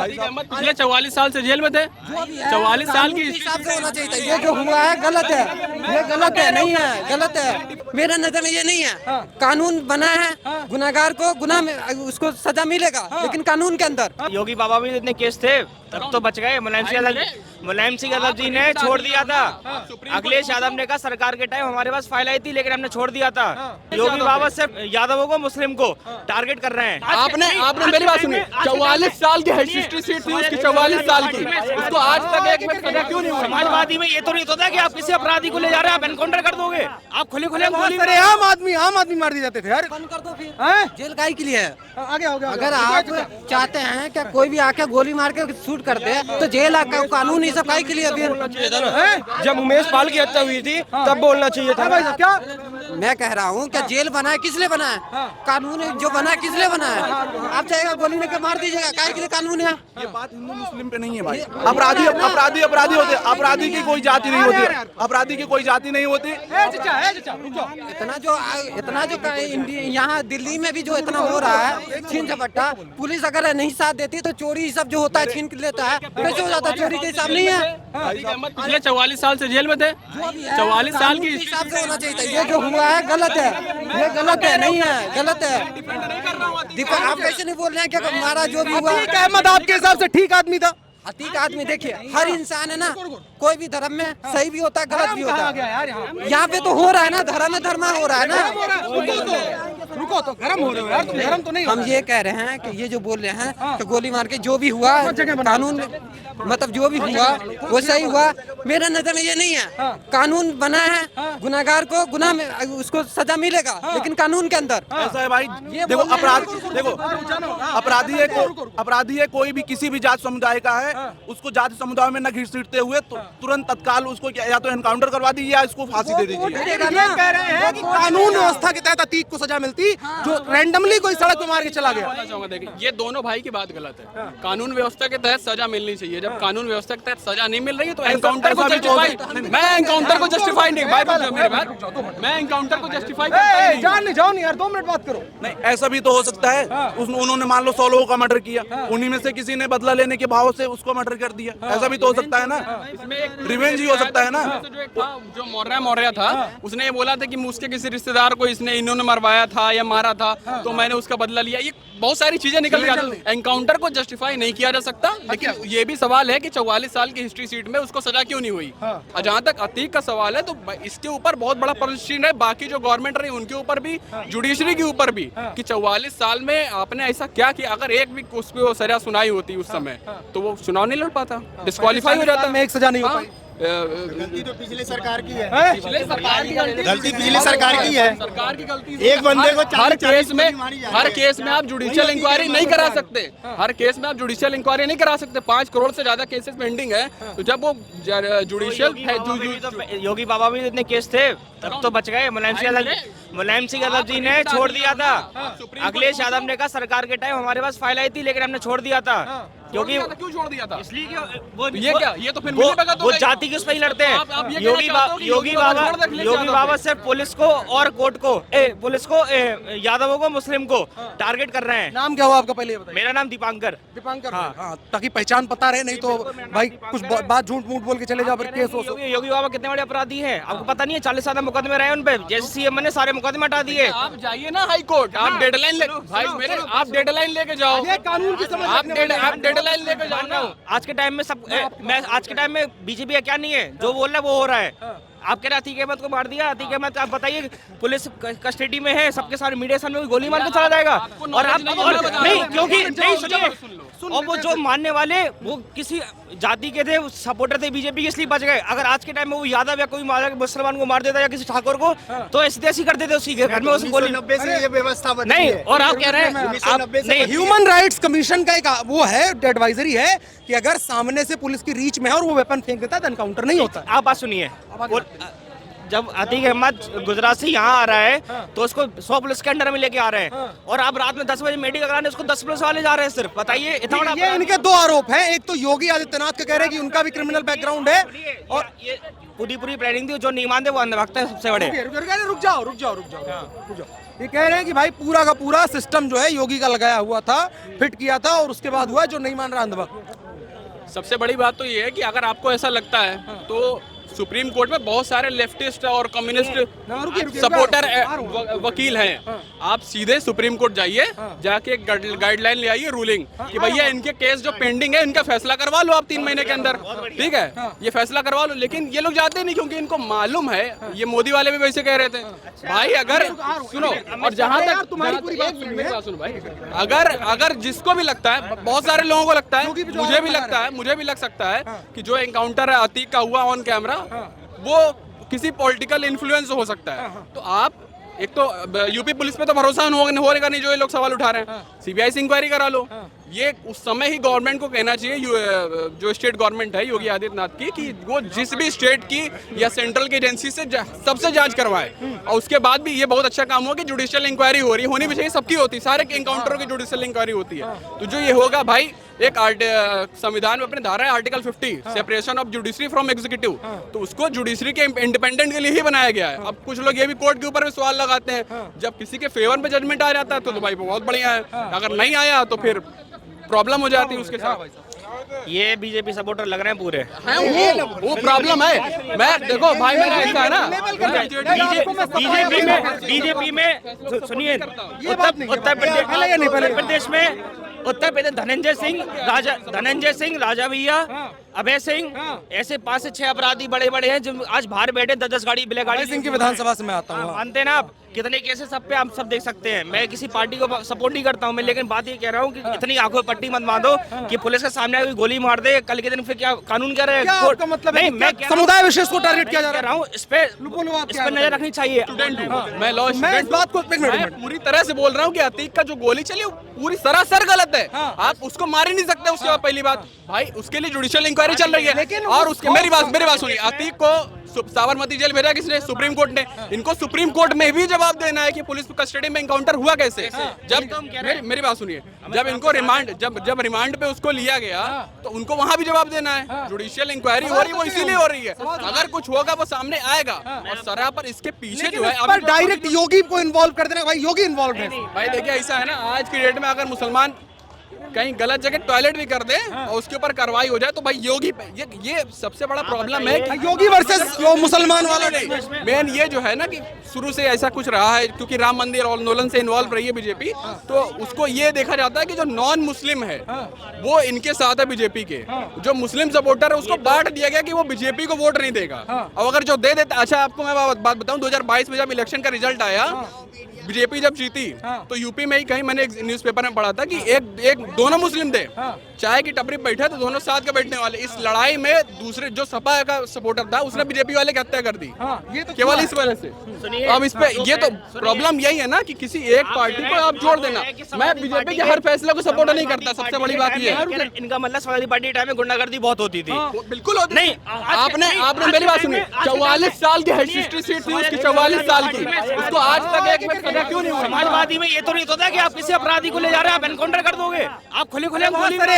पिछले 44 साल से जेल में थे। 44 साल की हिसाब से होना चाहिए था। ये जो हुआ है गलत है, ये गलत है, नहीं है, गलत है। मेरे नजर में ये नहीं है। कानून बना है, गुनाहगार को गुनाह में उसको सजा मिलेगा, लेकिन कानून के अंदर। योगी बाबा भी इतने केस थे तब तो बच गए। मुलायम सिंह यादव जी ने छोड़ दिया था। अखिलेश यादव ने कहा सरकार के टाइम हमारे पास फाइल आई थी लेकिन हमने छोड़ दिया था। योगी बाबा सिर्फ यादवों को, मुस्लिम को टारगेट कर रहे हैं। आपने मेरी बात सुनी। 44 साल की हिस्ट्री सीट थी उसकी, 44 साल की, उसको आज तक एक मिनट सजा क्यों नहीं हुई? समाजवादी में ये तो नहीं होता कि आप किसी अपराधी को ले जा रहे हैं आप एनकाउंटर कर दोगे। आप खुले आम आदमी मार दिए जाते थे यार। बंद कर दो फिर। जेल काहे के लिए है? आगे हो गया। अगर आप चाहते हैं कि कोई भी आके गोली मार के शूट कर दे तो जेल कानून ये सब काहे के लिए? जब उमेश पाल की हत्या हुई थी तब बोलना चाहिए था भाई। क्या मैं कह रहा हूँ कि जेल बना है किस लिए बना है? कानून जो बना है किस लिए बना है? आप चाहेगा गोली लेकर मार दीजिएगा, काहे के लिए कानून है? ये बात हिंदू मुस्लिम पे नहीं है भाई। अपराधी होते, अपराधी की कोई जाति नहीं होती, अपराधी की कोई जाति नहीं होती। इतना जो यहाँ दिल्ली में भी जो इतना हो रहा है छीन झपट्टा, पुलिस अगर नहीं साथ देती तो चोरी सब जो होता है छीन लेता है, कैसे हो जाता है? चोरी के हिसाब नहीं है। पिछले 44 साल से जेल में थे। 44 साल की हिसाब से होना चाहिए था। ये जो हुआ है गलत है, ये गलत है, नहीं है, गलत है। आप कैसे नहीं बोल रहे हैं कि हमारा जो भी हुआ? अहमद आपके हिसाब से ठीक आदमी था? अतीक आदमी, देखिए हर इंसान है ना, कोई भी धर्म में सही भी होता है, गलत भी होता है। यहाँ पे तो हो रहा है ना, धर्म में धर्म हो रहा है ना। रुको तो गरम हो रहे हो यार, तुम गरम तो नहीं। हम ये कह रहे हैं कि ये जो बोल रहे हैं कि गोली मार के जो भी हुआ कानून, मतलब जो भी हुआ वो सही हुआ। मेरे नजर में ये नहीं है। कानून बना है, गुनाहगार को गुनाह में उसको सजा मिलेगा, लेकिन कानून के अंदर। ऐसा है भाई, देखो अपराधी है कोई भी किसी भी जाति समुदाय का है, उसको जाति समुदाय में न घसीटते हुए तुरंत तत्काल उसको या तो एनकाउंटर करवा दीजिए या इसको फांसी दे दीजिए। कह रहे हैं कि कानून व्यवस्था के तहत अतीक को सजा मिलती जो रैंडमली कोई सड़क पे मार के चला गया। देखिए ये दोनों भाई की बात गलत है। कानून व्यवस्था के तहत सजा मिलनी चाहिए। जब कानून व्यवस्था के तहत सजा नहीं मिल रही है तो एनकाउंटर को जस्टिफाई, मैं एनकाउंटर को जस्टिफाई नहीं, मेरी बात, मैं एनकाउंटर को जस्टिफाई जाओ नहीं यार, 2 मिनट बात करो। नहीं, ऐसा भी तो हो सकता है। उन्होंने मान लो 100 लोगों का मर्डर किया, उन्हीं में से किसी ने बदला लेने के भाव से उसको मर्डर कर दिया। ऐसा भी तो हो सकता है ना, रिवेंज ही हो सकता है ना। जो मौर्या था उसने ये बोला था कि मुझके किसी रिश्तेदार को इन्होंने मरवाया था या मारा था तो मैंने उसका बदला लिया। ये बहुत सारी चीजें निकल गई। एनकाउंटर को जस्टिफाई नहीं किया जा सकता, लेकिन ये भी सवाल है कि 44 साल की हिस्ट्री सीट में उसको सजा क्यों नहीं हुई। और जहाँ तक अतीक का सवाल है तो इसके ऊपर बहुत बड़ा प्रश्न है, बाकी जो गवर्नमेंट रही उनके ऊपर भी, जुडिशरी के ऊपर भी, कि 44 साल में आपने ऐसा क्या किया। अगर एक भी उस पर सजा सुनाई होती उस समय तो वो चुनाव नहीं लड़ पाता, डिस्क्वालीफाई हो जाता। में एक सजा नहीं हो पाई। गलती तो पिछले सरकार की है। गलती पिछली सरकार की है। सरकार की गलती। एक बंदे को हर केस में आप जुडिशियल इंक्वायरी नहीं करा सकते। हर केस में आप जुडिशियल इंक्वायरी नहीं करा सकते। 5 करोड़ से ज्यादा केसेस पेंडिंग है, तो जब वो जुडिशियल, योगी बाबा भी इतने केस थे तब तो बच गए। मुलायम सिंह यादव जी ने छोड़ दिया था। अखिलेश यादव ने कहा सरकार के टाइम हमारे पास फाइल आई थी लेकिन हमने छोड़ दिया था। क्योंकि क्यों छोड़ दिया था? इसलिए ये तो फिर वो जाति किस पे ही लड़ते हैं। योगी बाबा सिर्फ पुलिस को और कोर्ट को, पुलिस को, यादवों को, मुस्लिम को टारगेट कर रहे हैं। नाम क्या हुआ आपका पहले ये बताइए। मेरा नाम दीपांकर। हाँ, ताकि पहचान पता रहे, नहीं तो भाई कुछ बात झूठ मूठ बोल के चले जाओ फिर केस हो। योगी बाबा कितने बड़े अपराधी हैं आपको पता नहीं है। 40 साल मुकदमे रहे उन पे, जैसे सीएम ने सारे मुकदमे हटा दिए। आप जाइए ना हाई कोर्ट, आप डेडलाइन आप डेडलाइन लेके जाओ। कानून की समझ आप डेडलाइन लेके जाओ ना। आज के टाइम में आज के टाइम में बीजेपी क्या नहीं है, जो बोल रहा है वो हो रहा है। आप कह रहे अतीक अहमद को मार दिया। अतीक अहमद आप बताइए, पुलिस कस्टडी में है, सबके सारे मीडिया सामने गोली मार के चला जाएगा। और आप नहीं, क्योंकि नहीं सुनिए, और वो जो मानने वाले वो किसी जाति के थे, सपोर्टर थे बीजेपी के, इसलिए बच गए। अगर आज के टाइम में वो यादव या कोई मुसलमान को मार देता या किसी ठाकुर को तो ऐसी कर देते उसी के घर में उसे गोली। 90 से ये व्यवस्था बनी नहीं, है। और आप कह रहे हैं ह्यूमन राइट्स कमीशन का एक वो है, एडवाइजरी है कि अगर सामने से पुलिस की रीच में है और वो वेपन फेंक देता है तो एनकाउंटर नहीं होता। आप बात सुनिए, जब अतीक अहमद गुजरात से यहाँ आ रहा है तो उसको 100 पुलिस के अंडर में लेके आ रहे हैं, और आप रात में 10 बजे मेडिकल कराने उसको 10 पुलिस वाले जा रहे हैं सिर्फ। बताइए इतना बड़ा। ये इनके 2 आरोप हैं। एक तो योगी आदित्यनाथ का कह रहे हैं कि उनका भी क्रिमिनल बैकग्राउंड है, और पूरी प्लानिंग थी, जो नहीं मानते वो अंधभक्त है सबसे बड़े। रुक जाओ। ये कह रहे हैं कि भाई पूरा का पूरा सिस्टम जो है योगी का लगाया हुआ था, फिट किया था, और उसके बाद हुआ जो नहीं मान रहा अंधभक्त। सबसे बड़ी बात तो ये है कि अगर आपको ऐसा लगता है तो सुप्रीम कोर्ट में बहुत सारे लेफ्टिस्ट और कम्युनिस्ट सपोर्टर वकील हैं। आप सीधे सुप्रीम कोर्ट जाइए, जाके एक गाइडलाइन ले आइए, रूलिंग कि भैया इनके केस जो पेंडिंग है इनका फैसला करवा लो आप 3 महीने के अंदर, ठीक है, ये फैसला करवा लो। लेकिन ये लोग जाते नहीं, क्योंकि इनको मालूम है, ये मोदी वाले भी वैसे कह रहे थे भाई, अगर सुनो, और जहां तक तुम्हारी पूरी बात सुनो भाई, अगर जिसको भी लगता है, बहुत सारे लोगों को लगता है, मुझे भी लग सकता है कि जो एनकाउंटर है अतीक का हुआ ऑन कैमरा, वो किसी पॉलिटिकल इन्फ्लुएंस हो सकता है। तो आप एक तो यूपी पुलिस पे तो भरोसा होगा नहीं, जो ये लोग सवाल उठा रहे हैं, सीबीआई से इंक्वायरी करा लो। ये उस समय ही गवर्नमेंट को कहना चाहिए, जो स्टेट गवर्नमेंट है योगी आदित्यनाथ की, कि वो जिस भी स्टेट की या सेंट्रल की एजेंसी से सबसे जांच करवाए, और उसके बाद भी ये बहुत अच्छा काम हुआ कि जुडिशियल इंक्वायरी हो रही है, होनी भी चाहिए, सबकी होती है, सारे एनकाउंटरों की जुडिशियल इंक्वायरी होती है। तो जो ये होगा भाई, एक संविधान में अपने धारा है article 50, separation of judiciary from executive, तो उसको जुडिशरी के इंडिपेंडेंट के लिए ही बनाया गया है। अब कुछ लोग ये भी कोर्ट के ऊपर भी सवाल लगाते हैं, जब किसी के फेवर में जजमेंट आ जाता है तो भाई बहुत बढ़िया है, अगर नहीं आया तो फिर प्रॉब्लम हो जाती है उसके साथ। ये बीजेपी सपोर्टर लग रहे हैं पूरे, वो प्रॉब्लम है। मैं देखो भाई, मेरा ऐसा है ना, बीजेपी में सुनिए, उत्तर प्रदेश में धनंजय सिंह, राजा भैया, अभय सिंह, ऐसे 5 से 6 अपराधी बड़े हैं जो आज बाहर बैठे 10 गाड़ी ब्लैक गाड़ी सिंह की विधानसभा से मैं आता हूँ। मानते हैं ना आप, कितने केसेस सब पे आप सब देख सकते हैं। मैं किसी पार्टी को सपोर्ट नहीं करता हूँ मैं, लेकिन बात ये कह रहा हूँ कि इतनी आंखों पट्टी मत बांधो कि पुलिस के सामने कोई गोली मार दे, कल के दिन फिर क्या कानून कह रहे हैं, मतलब नहीं, मैं समुदाय विशेष को टारगेट किया जा रहा हूँ, इस पे नजर रखनी चाहिए। मैं लॉ स्टूडेंट, बात को पूरी तरह से बोल रहा हूँ कि अतीक का जो गोली चली वो पूरी सरासर गलत है। आप उसको मार ही नहीं सकते। उसके बाद पहली बात भाई, उसके लिए जुडिशियल इंक्वायरी चल रही है, और उसके मेरी बात सुनिए, अतीक को साबरमती जेल भेजा किसने? सुप्रीम कोर्ट ने। इनको सुप्रीम कोर्ट में भी जवाब देना है कि पुलिस कस्टडी में एनकाउंटर हुआ कैसे। जब मेरी बात सुनिए, जब इनको जब रिमांड पे उसको लिया गया तो उनको वहां भी जवाब देना है। जुडिशियल इंक्वायरी हो रही है, वो इसीलिए हो रही है, अगर कुछ होगा वो सामने आएगा। और सरा पर इसके पीछे जो है डायरेक्ट योगी को इन्वॉल्व कर देना, भाई योगी इन्वॉल्व है। भाई देखिए ऐसा है ना, आज की डेट में अगर मुसलमान कहीं गलत जगह टॉयलेट भी कर दे और उसके ऊपर कार्रवाई हो जाए तो भाई योगी पे ये सबसे बड़ा प्रॉब्लम है कि योगी वर्सेस मुसलमान वाला नहीं। मेन ये जो है ना कि शुरू से ऐसा कुछ रहा है, क्योंकि राम मंदिर आंदोलन से इन्वॉल्व रही है बीजेपी, तो उसको ये देखा जाता है कि जो नॉन मुस्लिम है वो इनके साथ है बीजेपी के, जो मुस्लिम सपोर्टर है उसको बांट दिया गया कि वो बीजेपी को वोट नहीं देगा। और अगर जो दे देता, अच्छा आपको मैं बात बताऊं, 2022 में जब इलेक्शन का रिजल्ट आया, बीजेपी जब जीती तो यूपी में ही कहीं मैंने एक न्यूज़पेपर में पढ़ा था कि एक दोनों मुस्लिम थे, चाय की टपरी बैठे तो दोनों साथ के बैठने वाले। इस लड़ाई में दूसरे जो सपा का सपोर्टर था उसने बीजेपी वाले की हत्या कर दी, ये तो केवल इस वजह से। अब इस पे ये तो प्रॉब्लम यही है ना कि किसी एक पार्टी को आप जोड़ देना। मैं बीजेपी के हर फैसले को सपोर्ट नहीं करता, सबसे बड़ी बात ये है। इनका मतलब समाजवादी पार्टी टाइम में गुंडागर्दी बहुत होती थी। बिल्कुल होती नहीं। आपने मेरी बात सुनी, 44 साल की हिस्ट्री सीट थी उसकी, 44 साल की, उसको आज तक एक मिनट सजा क्यों नहीं हुई? समाजवादी में ये तो नहीं होता कि आप किसी अपराधी को ले जा रहे हैं, आप एनकाउंटर कर दोगे, आप खुले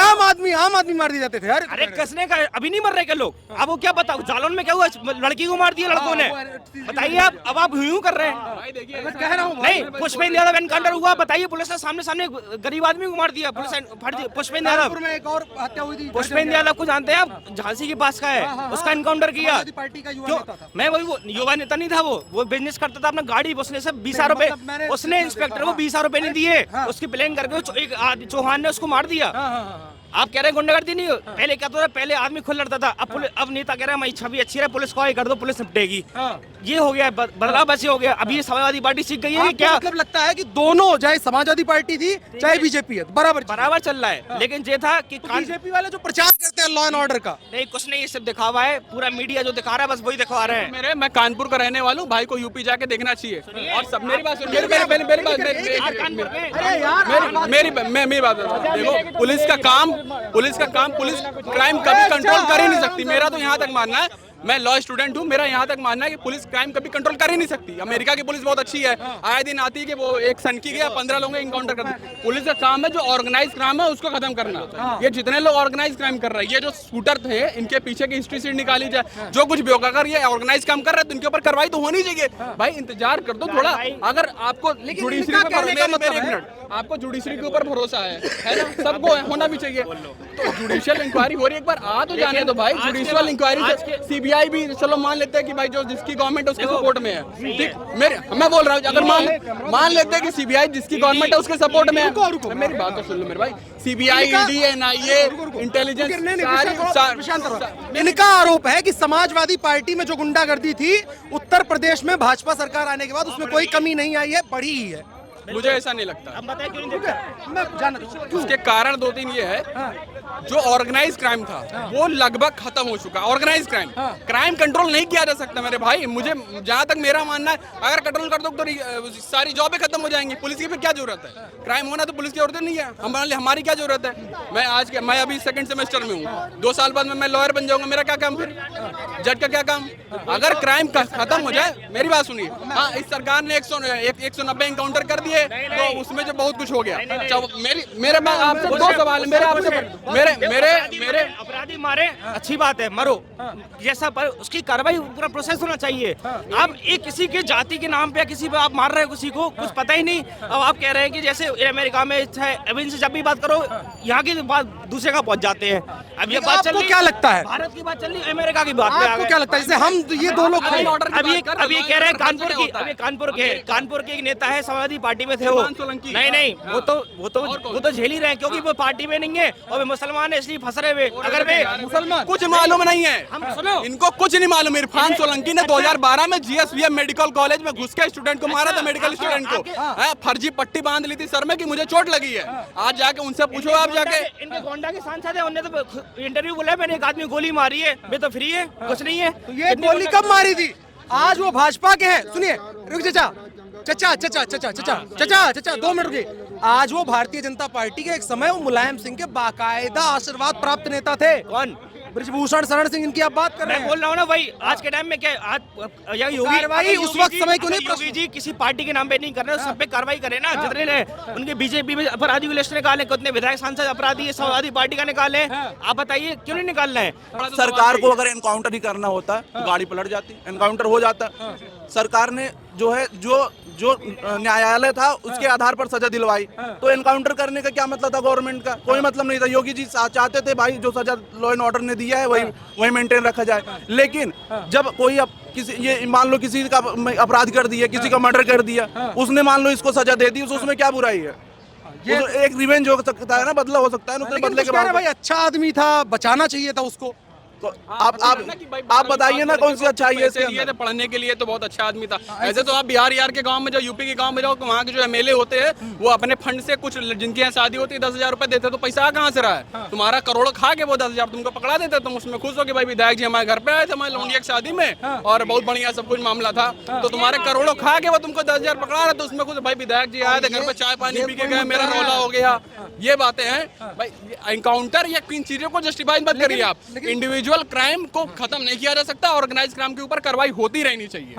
आम आदमी मार दिए जाते थे यार। अरे कसने का अभी नहीं मर रहे क्या लोग? आपको क्या पता जालौन में क्या हुआ? लड़की को मार दिया लड़कों ने, बताइए आप। अब आप यूं कर रहे हैं, कह रहा हूं नहीं। पुष्पेंद्र यादव एनकाउंटर हुआ, बताइए, पुलिस ने सामने गरीब आदमी को मार दिया, पुलिस पुष्पेंद्र यादव में एक और हत्या हुई थी। पुष्पेंद्र यादव को जानते हैं आप? झांसी के पास का है, उसका एनकाउंटर किया। पार्टी का युवा नेता था। मैं वही युवा नेता नहीं था, वो बिजनेस करता था अपना गाड़ी, उसने सब 20,000 रुपए, उसने इंस्पेक्टर को 20,000 रुपए नहीं दिए, उसकी प्लेन करके एक चौहान ने उसको मार दिया। आप कह रहे हैं गुंडागर्दी नहीं हो? पहले क्या था, पहले आदमी खुद लड़ता था, अब नेता कह रहा है हमारी छवि अच्छी है, पुलिस को आगे कर दो, पुलिस निपटेगी। ये हो गया बदलाव, बस ये हो गया। अभी समाजवादी पार्टी सीख गई है। क्या मतलब लगता है कि दोनों, चाहे समाजवादी पार्टी थी चाहे बीजेपी है, बराबर चल रहा है। लेकिन ये था कि बीजेपी वाले जो प्रचार करते हैं लॉ एंड ऑर्डर का, नहीं कुछ नहीं, ये सिर्फ दिखावा है। पूरा मीडिया जो दिखा रहा है बस वही दिखा रहे हैं। मैं कानपुर का रहने वाला हूँ, भाई को यूपी जाके देखना चाहिए। और सब मेरी बात मेरी बात देखो, पुलिस क्राइम कभी कंट्रोल कर ही नहीं सकती। मेरा तो यहाँ तक मानना है, मैं लॉ स्टूडेंट हूँ, मेरा यहाँ तक मानना है कि पुलिस क्राइम कभी कंट्रोल कर ही नहीं सकती। अमेरिका की पुलिस बहुत अच्छी है, आए दिन आती है कि वो एक सनकी गया 15 लोगों इनकाउंटर कर दी। पुलिस का काम है जो ऑर्गेनाइज क्राइम है उसको खत्म करना। ये जितने लोग ऑर्गेनाइज क्राइम कर रहे हैं, ये जो शूटर थे इनके पीछे की हिस्ट्री सीट निकाली जाए, जो कुछ भी होगा। अगर ये ऑर्गेनाइज काम कर रहे हैं तो इनके ऊपर कार्रवाई तो होनी चाहिए। भाई इंतजार कर दो थोड़ा। अगर आपको जुडिशरी आपको जुडिशरी के ऊपर भरोसा है ना, सबको सबको होना भी चाहिए। तो जुडिशियल इंक्वायरी हो रही है, एक बार आ तो जाने दो भाई। जुडिशियल इंक्वायरी से सीबीआई भी चलो मान लेते हैं कि भाई जो जिसकी गवर्नमेंट है उसके सपोर्ट में है, ठीक। मैं बोल रहा हूँ अगर मान लेते हैं कि सीबीआई जिसकी गवर्नमेंट है उसके सपोर्ट में है, मेरी बात तो सुन लो मेरे भाई। सीबीआई, ईडी, एनआईए, इंटेलिजेंस, इनका आरोप है कि समाजवादी पार्टी में जो गुंडागर्दी थी उत्तर प्रदेश में भाजपा सरकार आने के बाद उसमें कोई कमी नहीं आई है, बढ़ी ही है। मुझे ऐसा नहीं लगता। हम बताएं क्यों नहीं देखते? मैं जानना उसके कारण 2-3 ये है, जो ऑर्गेनाइज क्राइम था वो लगभग खत्म हो चुका है। ऑर्गेनाइज क्राइम कंट्रोल नहीं किया जा सकता मेरे भाई। मुझे जहां तक मेरा मानना है, अगर कंट्रोल कर दो तो सारी जॉबें खत्म हो जाएंगी। पुलिस की फिर क्या जरूरत है? क्राइम होना तो पुलिस की जरूरत नहीं है, हमारी क्या जरूरत है? मैं अभी 2nd सेमेस्टर में हूँ, 2 साल बाद में मैं लॉयर बन जाऊंगा, मेरा क्या काम फिर? जज का क्या काम? अगर क्राइम खत्म हो जाए, मेरी बात सुनिए। हाँ, इस सरकार ने 190 एनकाउंटर कर दिए तो उसमें जो बहुत कुछ हो गया। मेरे आपसे 2 सवाल है मेरे आपसे। मेरे अपराधी मारे अच्छी बात है, मरो, जैसा पर उसकी कार्रवाई पूरा प्रोसेस होना चाहिए। आप एक किसी के जाति के नाम पे या किसी पे आप मार रहे हो किसी को, कुछ पता ही नहीं। अब आप कह रहे हैं कि जैसे अमेरिका में है, अब इनसे जब भी बात करो यहाँ की बात दूसरे का पहुंच जाते हैं। अब ये बात चल रही, क्या लगता है भारत की बात चल रही, अमेरिका की बात आपको क्या लगता है? जैसे हम ये दो लोग अभी कह रहे हैं कानपुर की, अभी कानपुर के एक नेता है, समाजवादी पार्टी में थे वो। नहीं, वो तो झेल ही रहे हैं क्योंकि वो पार्टी में नहीं है और वे मुसलमान है इसलिए फंस रहे हुए। अगर वे मुसलमान कुछ मालूम नहीं है, हम सुनो, इनको कुछ नहीं मालूम। इरफान सोलंकी ने 2012 में जीएसवीएम मेडिकल कॉलेज में घुस के स्टूडेंट को मारा था, मेडिकल स्टूडेंट को। फर्जी पट्टी बांध ली थी सर में कि मुझे चोट लगी है। आज जाके उनसे पूछो, आप जाके इनके गोंडा के सांसद है, उन्होंने तो इंटरव्यू बोला मैंने एक आदमी गोली मारी है, वे तो फ्री है, कुछ नहीं है। तो ये गोली कब मारी थी? आज वो भाजपा के हैं। सुनिए, रुक चाचा 2 मिनट रुकिए। आज वो भारतीय जनता पार्टी के एक समय वो मुलायम सिंह के बाकायदा आशीर्वाद प्राप्त नेता थे। कौन? ब्रिजभूषण शरण सिंह, इनकी आप बात कर रहे हैं। मैं बोल रहा हूँ ना भाई, आज के टाइम में क्या आज कार्रवाई उस वक्त समय क्यों नहीं? योगी जी किसी पार्टी के नाम पे नहीं कर रहे, सब पे कार्रवाई करे ना। जितने ने उनके बीजेपी में अपराधी लिस्ट निकाले, कितने विधायक सांसद अपराधी समाजवादी पार्टी का निकाले, आप बताइए क्यों नहीं निकालना है? सरकार को अगर एनकाउंटर ही करना होता तो गाड़ी पलट जाती, एनकाउंटर हो जाता। सरकार ने जो है जो न्यायालय था उसके आधार पर सजा दिलवाई, तो एनकाउंटर करने का क्या मतलब था? गवर्नमेंट का कोई मतलब नहीं था। योगी जी चाहते थे भाई जो सजा लॉ एंड ऑर्डर ने दिया है वही मेंटेन रखा जाए। लेकिन जब कोई किसी, ये मान लो किसी का अपराध कर दिया, किसी का मर्डर कर दिया, उसने मान लो इसको सजा दे दी, उसमें क्या बुराई है? ये एक रिवेंज हो सकता है ना, बदला हो सकता है ना। बदले के बाद भाई अच्छा आदमी था, बचाना चाहिए था उसको। तो आप बताइए ना कौन सी अच्छाई है इसके अंदर? पढ़ने के लिए तो बहुत अच्छा आदमी था। ऐसे तो आप बिहार के गांव में जाओ, यूपी के गांव में जाओ, वहाँ के जो एमएलए होते हैं वो अपने फंड से कुछ जिनकी यहाँ शादी होती है 10,000 रुपए देते, तो पैसा कहाँ से रहा है? तुम्हारा करोड़ खा के वो 10,000 तुमको पकड़ा देते, तुम उसमें खुश हो कि भाई विधायक जी हमारे घर पे आए थे हमारे लौंडिया की शादी में और बहुत बढ़िया सब कुछ मामला था। तो तुम्हारे करोड़ों खा के वो तुमको 10,000 पकड़ा रहे, तो उसमें खुश भाई विधायक जी आए थे घर पे, चाय पानी पी के गए, मेरा रौला हो गया। ये बातें हैं भाई। एनकाउंटर या किन चीजों को जस्टिफाई मत करिए आप। इंडिविजुअल क्राइम को खत्म नहीं किया जा सकता, ऑर्गेनाइज क्राइम के ऊपर कार्रवाई होती रहनी चाहिए।